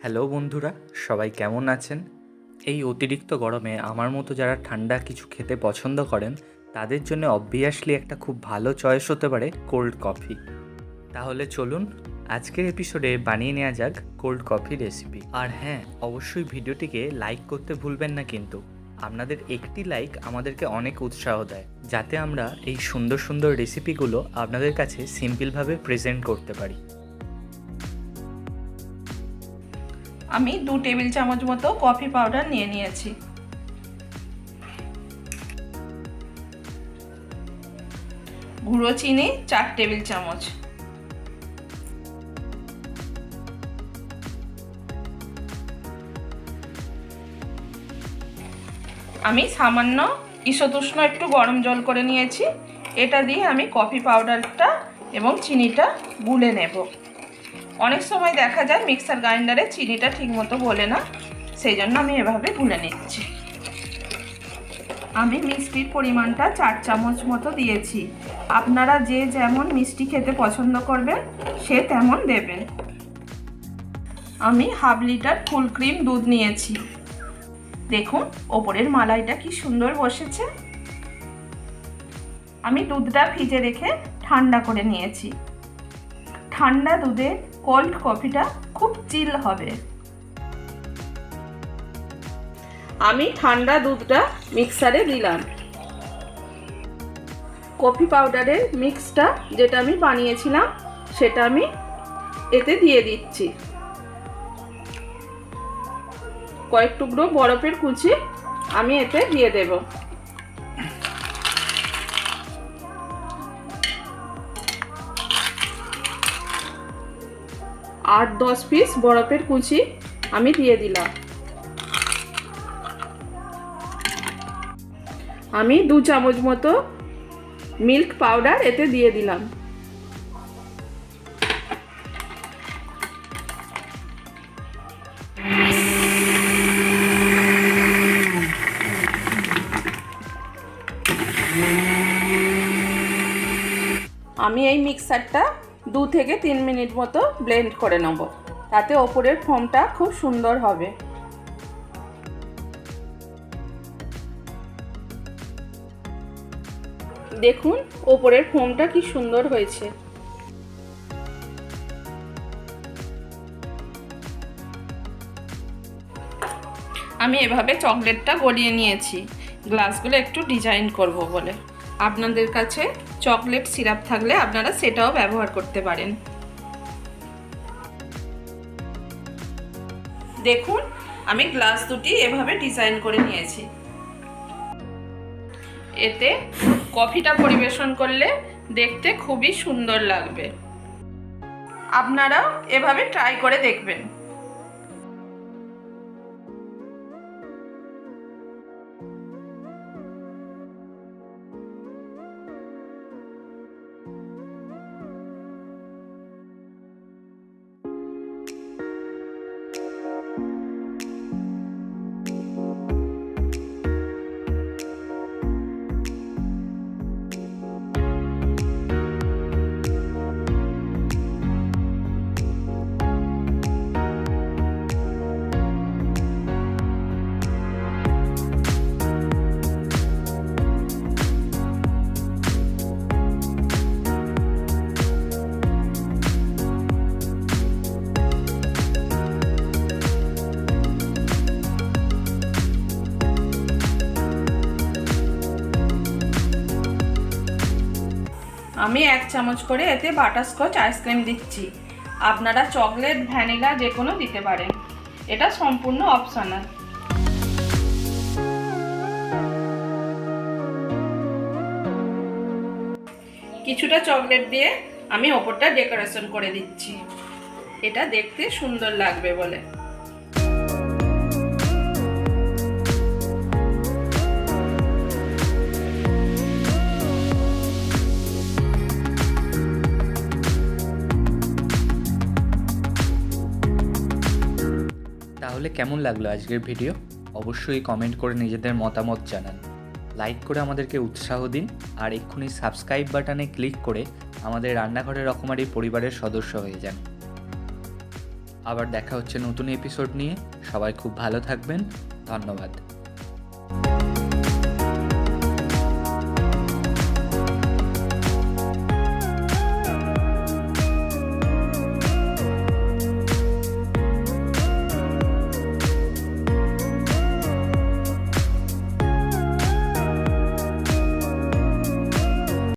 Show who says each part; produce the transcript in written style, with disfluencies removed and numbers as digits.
Speaker 1: Hello বন্ধুরা, সবাই কেমন আছেন? এই অতিরিক্ত গরমে আমার মতো যারা ঠান্ডা কিছু খেতে পছন্দ করেন তাদের জন্য অবভিয়াসলি একটা খুব ভালো চয়েস হতে পারে কোল্ড কফি। তাহলে চলুন আজকের এপিসোডে বানিয়ে নেওয়া যাক কোল্ড কফি রেসিপি। আর হ্যাঁ, অবশ্যই ভিডিওটিকে লাইক করতে ভুলবেন না কিন্তু। আপনাদের একটি লাইক আমাদেরকে অনেক উৎসাহ দেয়, যাতে আমরা এই সুন্দর সুন্দর রেসিপিগুলো আপনাদের কাছে সিম্পলভাবে প্রেজেন্ট করতে পারি।
Speaker 2: আমি 2 টেবিল চামচ মতো কফি পাউডার নিয়ে নিয়েছি। গুঁড়ো চিনি 4 টেবিল চামচ। আমি সামান্য ঈষদুষ্ণ একটু গরম জল করে নিয়েছি। এটা দিয়ে আমি কফি পাউডারটা এবং চিনিটা গুলে নেব। অনেক সময় দেখা যায় মিক্সার গ্রাইন্ডারে চিনিটা ঠিকমতো গলে না, সেই জন্য আমি এভাবে গুলে নিচ্ছি। আমি মিষ্টির পরিমাণটা 4 চামচ মতো দিয়েছি। আপনারা যে যেমন মিষ্টি খেতে পছন্দ করবেন সে তেমন দেবেন। আমি হাফ লিটার ফুল ক্রিম দুধ নিয়েছি। দেখুন ওপরের মালাইটা কি সুন্দর বসেছে। আমি দুধটা ফ্রিজে রেখে ঠান্ডা করে নিয়েছি। ঠান্ডা দুধে কোল্ড কফিটা খুব চিল হবে। আমি ঠান্ডা দুধটা মিক্সারে দিলাম। কফি পাউডারের মিক্সটা যেটা আমি বানিয়েছিলাম সেটা আমি এতে দিয়ে দিচ্ছি। কয়েক টুকরো বরফের কুচি আমি এতে দিয়ে দেব। 8-10 পিস বরফের কুচি আমি দিয়ে দিলাম। আমি 2 চামচ মতো মিল্ক পাউডার এতে দিয়ে দিলাম। আমি এই মিক্সারটা 2 থেকে 3 মিনিট মতো ব্লেন্ড করে নেব, তাতে ওপরের ফোমটা খুব সুন্দর হবে। দেখুন ওপরের ফোমটা কি সুন্দর হয়েছে। আমি এভাবে চকলেটটা গলিয়ে নিয়েছি, গ্লাসগুলো একটু ডিজাইন করব বলে। আপনাদের কাছে চকলেট সিরাপ থাকলে আপনারা সেটাও ব্যবহার করতে পারেন। দেখুন আমি গ্লাস দুটি এভাবে ডিজাইন করে নিয়েছি। এতে কফিটা পরিবেশন করলে দেখতে খুবই সুন্দর লাগবে। আপনারাও এভাবে ট্রাই করে দেখবেন। আমি 1 চামচ করে এতে বাটারস্কচ আইসক্রিম দিচ্ছি। আপনারা চকলেট, ভ্যানিলা যে কোনো দিতে পারেন, এটা সম্পূর্ণ অপশনাল। কিছুটা চকলেট দিয়ে আমি ওপরটা ডেকোরেশন করে দিচ্ছি, এটা দেখতে সুন্দর লাগবে বলে।
Speaker 1: তাহলে কেমন লাগলো আজকের ভিডিও? অবশ্যই কমেন্ট করে নিজেদের মতামত জানান। লাইক করে আমাদেরকে উৎসাহ দিন, আর এক্ষুনি সাবস্ক্রাইব বাটনে ক্লিক করে আমাদের রান্নাঘরের রকমারি পরিবারের সদস্য হয়ে যান। আবার দেখা হচ্ছে নতুন এপিসোড নিয়ে। সবাই খুব ভালো থাকবেন। ধন্যবাদ।